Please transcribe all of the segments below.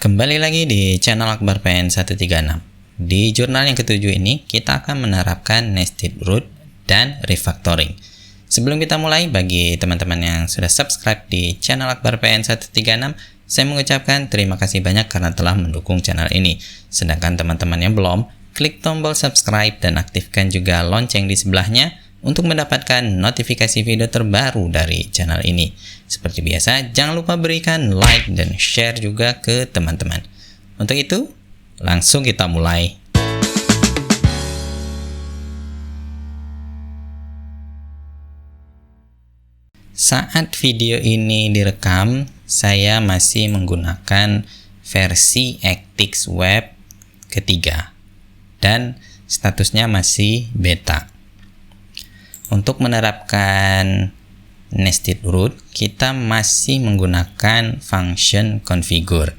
Kembali lagi di channel Akbar PN 136. Di jurnal yang ketujuh ini, kita akan menerapkan nested root dan refactoring. Sebelum kita mulai, bagi teman-teman yang sudah subscribe di channel Akbar PN 136, saya mengucapkan terima kasih banyak karena telah mendukung channel ini. Sedangkan teman-teman yang belum, klik tombol subscribe dan aktifkan juga lonceng di sebelahnya untuk mendapatkan notifikasi video terbaru dari channel ini. Seperti biasa, jangan lupa berikan like dan share juga ke teman-teman. Untuk itu, langsung kita mulai. Saat video ini direkam, saya masih menggunakan versi Actix Web ketiga dan statusnya masih beta. Untuk menerapkan nested root, kita masih menggunakan function configure.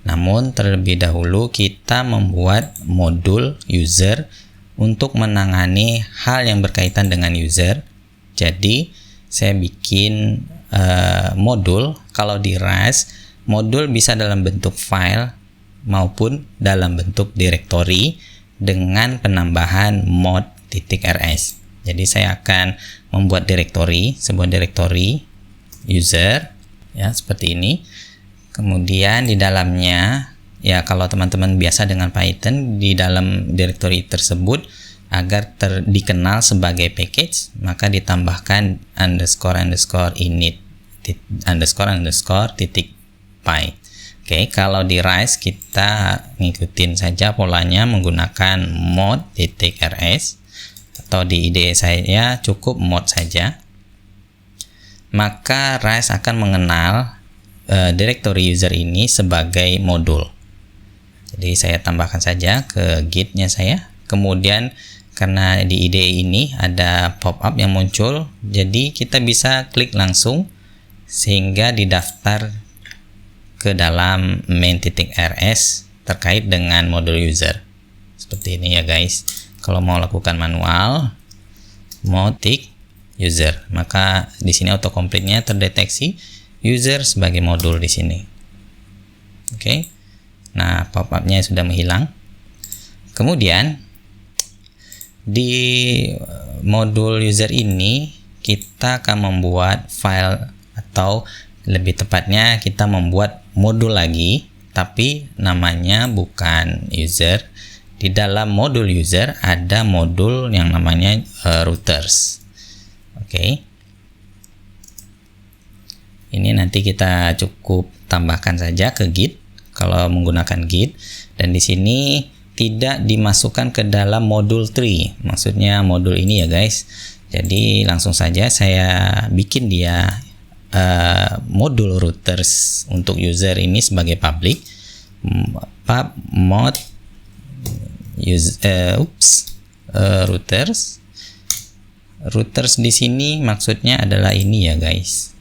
Namun terlebih dahulu kita membuat modul user untuk menangani hal yang berkaitan dengan user. Jadi saya bikin modul. Kalau di Rust, modul bisa dalam bentuk file maupun dalam bentuk directory dengan penambahan mod.rs. Jadi saya akan membuat sebuah directory user ya seperti ini. Kemudian di dalamnya ya, kalau teman-teman biasa dengan Python, di dalam directory tersebut agar dikenal sebagai package, maka ditambahkan __init __py. Oke, kalau di Rust kita ngikutin saja polanya menggunakan mod.rs. Atau di IDE saya cukup mod saja, maka Rust akan mengenal directory user ini sebagai modul. Jadi saya tambahkan saja ke git-nya saya. Kemudian karena di IDE ini ada pop-up yang muncul, jadi kita bisa klik langsung sehingga didaftar ke dalam main.rs terkait dengan modul user. Seperti ini ya guys. Kalau mau lakukan manual, mod.tick user, maka di sini autocomplete-nya terdeteksi user sebagai modul di sini. Oke. Nah, pop-up-nya sudah menghilang. Kemudian di modul user ini kita akan membuat file, atau lebih tepatnya kita membuat modul lagi, tapi namanya bukan user. Di dalam modul user ada modul yang namanya routers. Oke. Ini nanti kita cukup tambahkan saja ke git kalau menggunakan git, dan di sini tidak dimasukkan ke dalam modul tree. Maksudnya modul ini ya guys. Jadi langsung saja saya bikin dia modul routers untuk user ini sebagai public, pub mod routers di sini maksudnya adalah ini ya guys,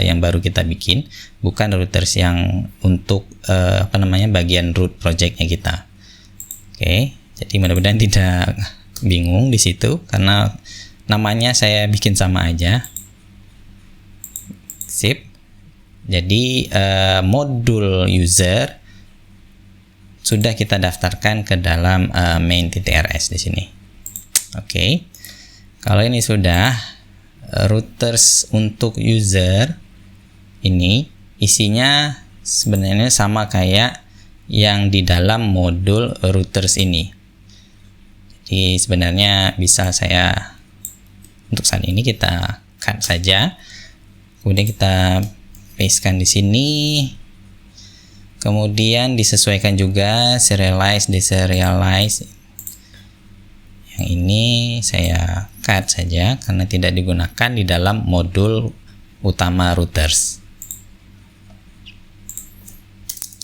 yang baru kita bikin, bukan routers yang untuk bagian root projectnya kita. Oke, jadi mudah-mudahan tidak bingung di situ karena namanya saya bikin sama aja. Sip. Jadi modul user sudah kita daftarkan ke dalam main.rs di sini. Oke. Kalau ini sudah, routers untuk user ini isinya sebenarnya sama kayak yang di dalam modul routers ini. Jadi sebenarnya bisa saya untuk saat ini kita cut saja. Kemudian kita pastekan di sini. Kemudian disesuaikan juga serialize, deserialize. Yang ini saya cut saja karena tidak digunakan di dalam modul utama routers.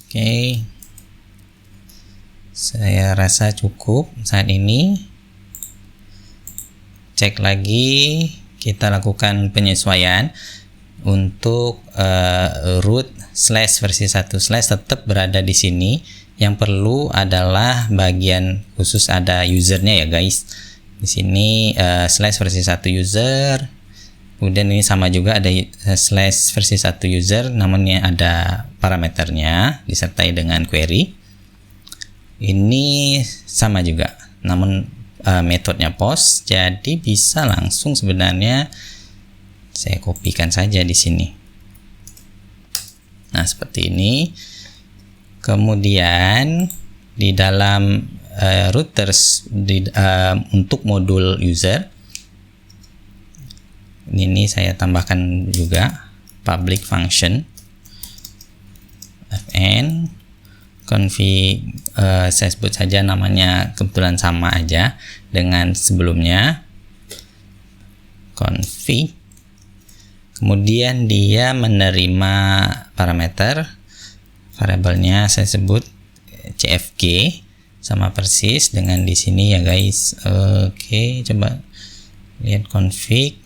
Oke. Saya rasa cukup saat ini. Cek lagi, kita lakukan penyesuaian untuk root /versi 1/ tetap berada di sini. Yang perlu adalah bagian khusus ada usernya ya guys. Di sini /versi 1 user, Kemudian ini sama juga ada slash versi 1 user, namun ini ada parameternya disertai dengan query. Ini sama juga, namun metodenya post, jadi bisa langsung sebenarnya saya kopikan saja di sini. Nah, seperti ini. Kemudian di dalam routers untuk modul user ini saya tambahkan juga public function fn config, saya sebut saja namanya kebetulan sama aja dengan sebelumnya, config. Kemudian dia menerima parameter, variabelnya saya sebut cfg, sama persis dengan di sini ya guys. Oke, coba lihat config.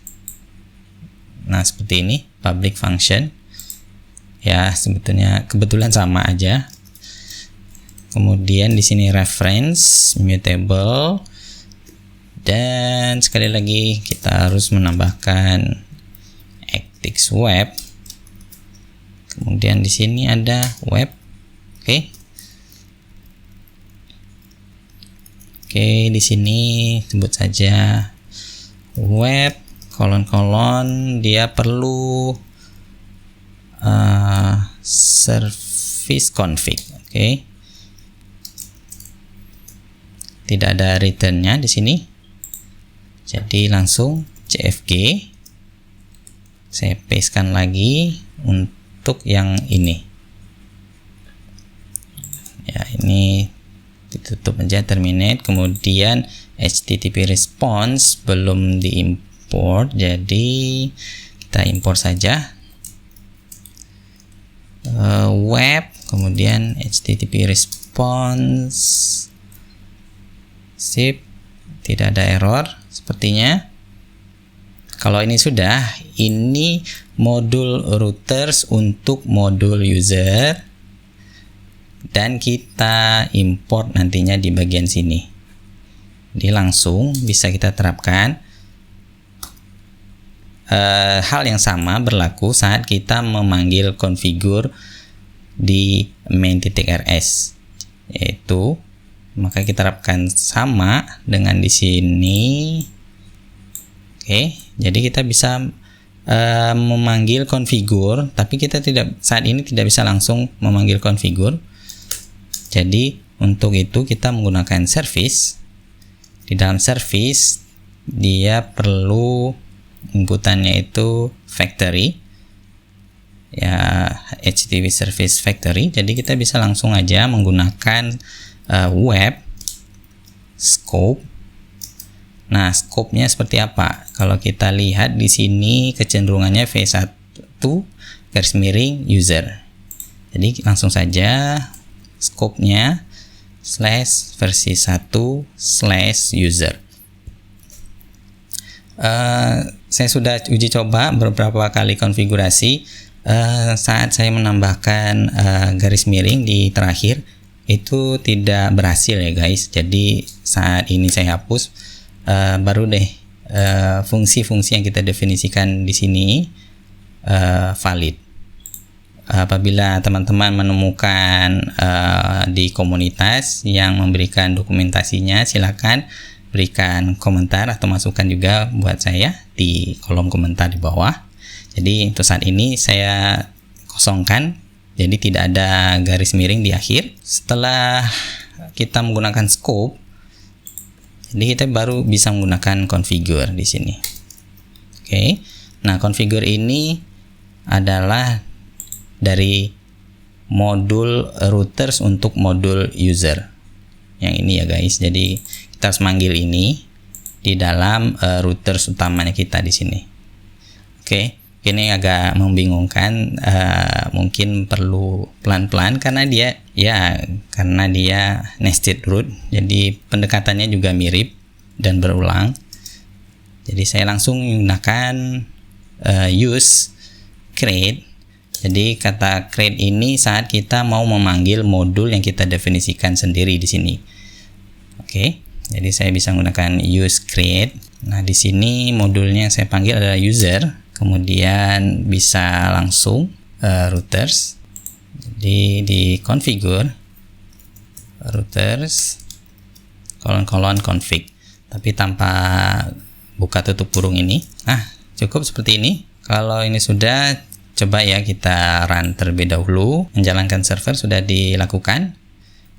Nah, seperti ini public function ya, sebetulnya kebetulan sama aja. Kemudian di sini reference mutable, dan sekali lagi kita harus menambahkan Actix web. Kemudian di sini ada web. Oke, di sini sebut saja web kolon dia perlu service config. Oke. Tidak ada returnnya di sini, jadi langsung cfg. Saya pastekan lagi untuk yang ini ya, ini ditutup aja, terminate. Kemudian http response belum diimport, jadi kita import saja web, kemudian http response. Sip, tidak ada error sepertinya. Kalau ini sudah, ini modul routers untuk modul user, dan kita import nantinya di bagian sini. Jadi langsung bisa kita terapkan. Hal yang sama berlaku saat kita memanggil configure di main.rs, yaitu maka kita terapkan sama dengan di sini. Oke, jadi kita bisa memanggil configure, tapi kita saat ini tidak bisa langsung memanggil configure. Jadi untuk itu kita menggunakan service. Di dalam service dia perlu inputannya itu factory ya, http service factory. Jadi kita bisa langsung aja menggunakan web scope. Nah, scope-nya seperti apa? Kalau kita lihat di sini kecenderungannya v1 garis miring user. Jadi langsung saja scope-nya slash versi 1 slash user. Saya sudah uji coba beberapa kali konfigurasi. Saat saya menambahkan garis miring di terakhir itu tidak berhasil ya guys. Jadi saat ini saya hapus, baru deh fungsi-fungsi yang kita definisikan di sini valid. Apabila teman-teman menemukan di komunitas yang memberikan dokumentasinya, silakan berikan komentar atau masukan juga buat saya di kolom komentar di bawah. Jadi untuk saat ini saya kosongkan, jadi tidak ada garis miring di akhir. Setelah kita menggunakan scope, jadi kita baru bisa menggunakan configure di sini. Oke. Nah, configure ini adalah dari modul routers untuk modul user. Yang ini ya guys. Jadi kita harus manggil ini di dalam routers utamanya kita di sini. Oke. Ini agak membingungkan, mungkin perlu pelan-pelan karena dia nested root, jadi pendekatannya juga mirip dan berulang. Jadi saya langsung menggunakan use create. Jadi kata create ini saat kita mau memanggil modul yang kita definisikan sendiri di sini. Oke, jadi saya bisa menggunakan use create. Nah, di sini modulnya saya panggil adalah user, kemudian bisa langsung routers. Jadi di configure routers :config, tapi tanpa buka tutup kurung ini. Nah, cukup seperti ini. Kalau ini sudah, coba ya kita run terlebih dahulu. Menjalankan server sudah dilakukan.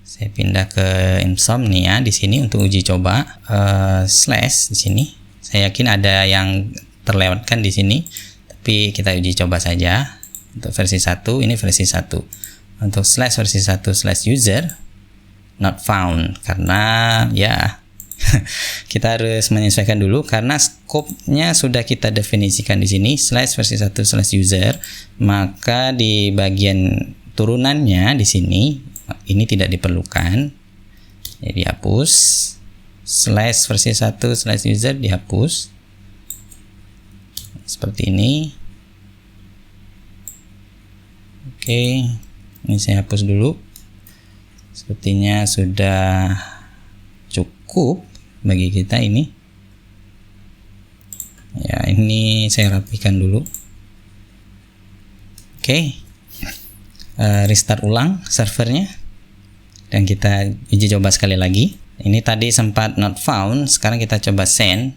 Saya pindah ke Insomnia di sini untuk uji coba. Slash di sini. Saya yakin ada yang terlewatkan di sini, tapi kita uji coba saja. Untuk versi 1, ini versi 1. Untuk slash versi 1 slash user not found, karena ya kita harus menyesuaikan dulu karena scope-nya sudah kita definisikan di sini slash versi 1 slash user, maka di bagian turunannya di sini ini tidak diperlukan, jadi dihapus. Slash versi 1 slash user dihapus seperti ini. Oke, ini saya hapus dulu. Sepertinya sudah cukup bagi kita ini. Ya, ini saya rapikan dulu. Oke. Restart ulang servernya dan kita uji coba sekali lagi. Ini tadi sempat not found, sekarang kita coba send.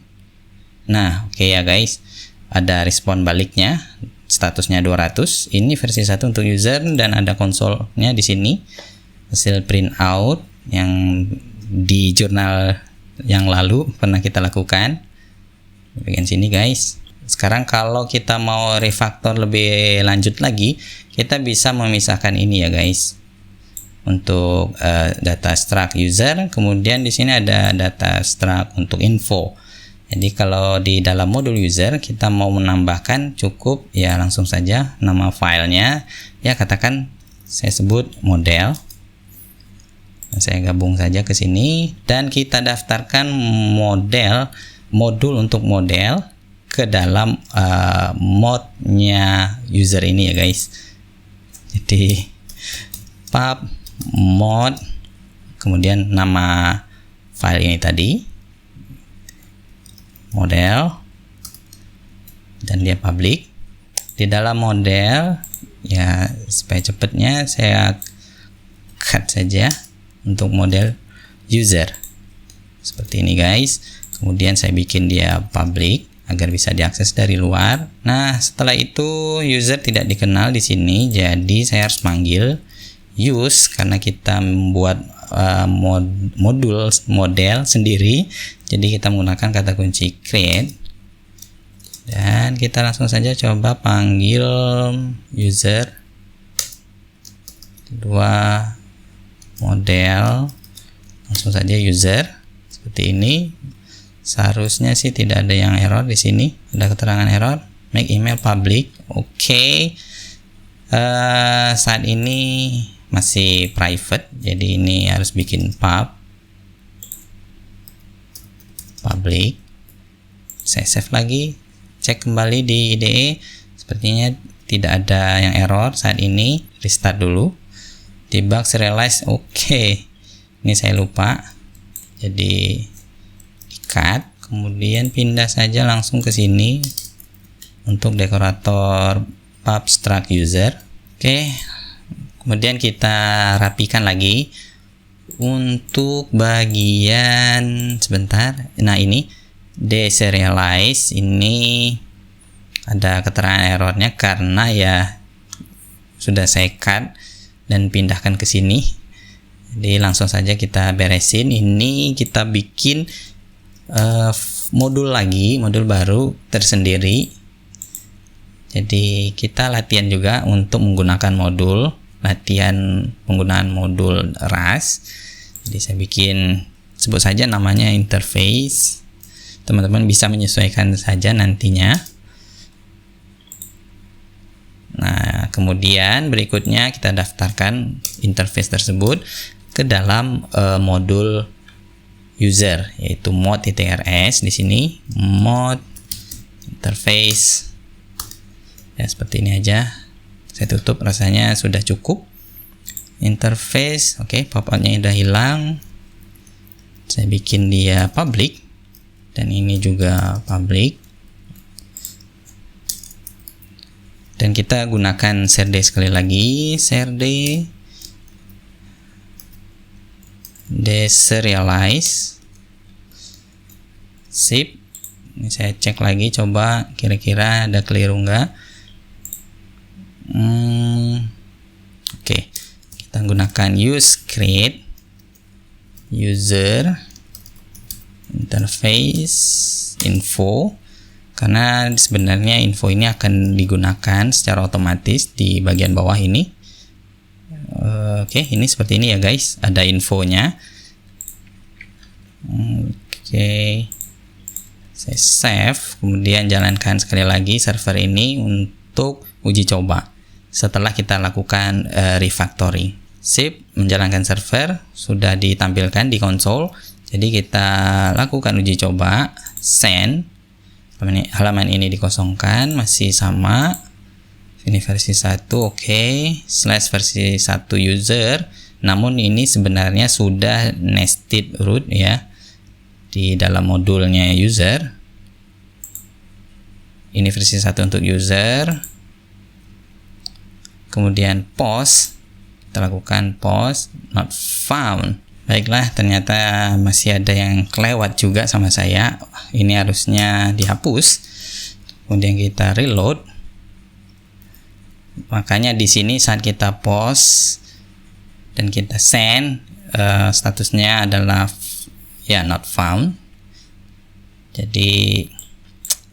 Nah, oke ya guys, ada respon baliknya, statusnya 200. Ini versi 1 untuk user dan ada konsolnya di sini. Hasil print out yang di jurnal yang lalu pernah kita lakukan. Bagian sini guys. Sekarang kalau kita mau refaktor lebih lanjut lagi, kita bisa memisahkan ini ya guys. Untuk data struct user, kemudian di sini ada data struct untuk info. Jadi kalau di dalam modul user kita mau menambahkan, cukup ya langsung saja nama filenya ya, katakan saya sebut model. Saya gabung saja ke sini dan kita daftarkan modul untuk model ke dalam mode-nya user ini ya guys. Jadi pub mod, kemudian nama file ini tadi model, dan dia public. Di dalam model ya, supaya cepatnya saya cut saja untuk model user seperti ini guys. Kemudian saya bikin dia public agar bisa diakses dari luar. Nah, setelah itu user tidak dikenal di sini, jadi saya harus panggil use karena kita membuat model sendiri. Jadi kita menggunakan kata kunci create dan kita langsung saja coba panggil user kedua model, langsung saja user seperti ini. Seharusnya sih tidak ada yang error di sini. Ada keterangan error. Make email public. Oke. Saat ini masih private, jadi ini harus bikin public. Saya save lagi, cek kembali di IDE. Sepertinya tidak ada yang error saat ini. Restart dulu. Debug serialize. Oke. Ini saya lupa. Jadi cut, kemudian pindah saja langsung ke sini untuk dekorator pub struct user. Oke. Kemudian kita rapikan lagi untuk bagian sebentar. Nah, ini deserialize, ini ada keterangan errornya karena ya sudah saya cut dan pindahkan ke sini. Jadi langsung saja kita beresin. Ini kita bikin modul lagi, modul baru tersendiri. Jadi kita latihan juga untuk menggunakan modul, latihan penggunaan modul RAS. Jadi saya bikin, sebut saja namanya interface. Teman-teman bisa menyesuaikan saja nantinya. Nah, kemudian berikutnya kita daftarkan interface tersebut ke dalam modul user, yaitu mod.rs. Di sini mod interface ya, seperti ini aja. Saya tutup, rasanya sudah cukup. Interface, oke, pop-outnya udah hilang. Saya bikin dia public. dan ini juga public. Dan kita gunakan srd sekali lagi, srd deserialize. Sip. Ini saya cek lagi, coba kira-kira ada keliru nggak. Oke. Kita gunakan use create user interface info, karena sebenarnya info ini akan digunakan secara otomatis di bagian bawah ini. Oke, ini seperti ini ya guys, ada infonya. Oke, saya save, kemudian jalankan sekali lagi server ini untuk uji coba setelah kita lakukan refactoring. Sip, menjalankan server sudah ditampilkan di konsol. Jadi kita lakukan uji coba, send. Halaman ini dikosongkan, masih sama. Ini versi 1, oke. Slash versi 1 user. Namun ini sebenarnya sudah nested root ya, di dalam modulnya user. Ini versi 1 untuk user. Kemudian post, kita lakukan post, not found. Baiklah, ternyata masih ada yang kelewat juga sama saya. Ini harusnya dihapus. Kemudian kita reload. Makanya di sini saat kita post dan kita send, statusnya adalah ya not found. Jadi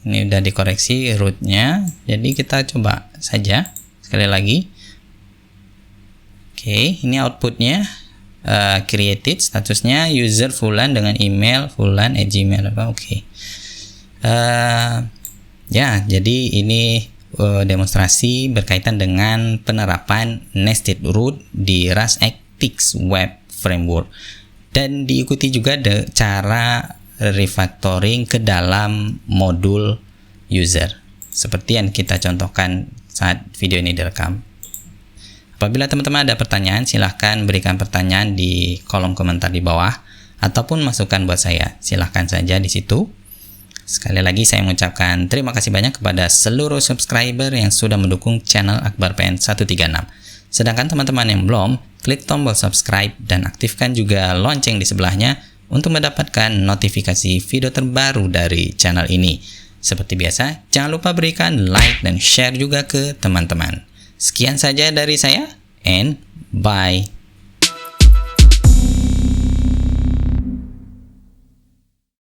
ini udah dikoreksi rootnya. Jadi kita coba saja sekali lagi. Oke, ini outputnya. Created, statusnya user Fulan dengan email fulan@gmail. Oke. Ya, jadi ini demonstrasi berkaitan dengan penerapan nested root di RaSX Web Framework, dan diikuti juga cara refactoring ke dalam modul user seperti yang kita contohkan saat video ini direkam. Apabila teman-teman ada pertanyaan, silahkan berikan pertanyaan di kolom komentar di bawah, ataupun masukan buat saya, silahkan saja di situ. Sekali lagi saya mengucapkan terima kasih banyak kepada seluruh subscriber yang sudah mendukung channel Akbar PN 136. Sedangkan teman-teman yang belum, klik tombol subscribe dan aktifkan juga lonceng di sebelahnya untuk mendapatkan notifikasi video terbaru dari channel ini. Seperti biasa, jangan lupa berikan like dan share juga ke teman-teman. Sekian saja dari saya, and bye.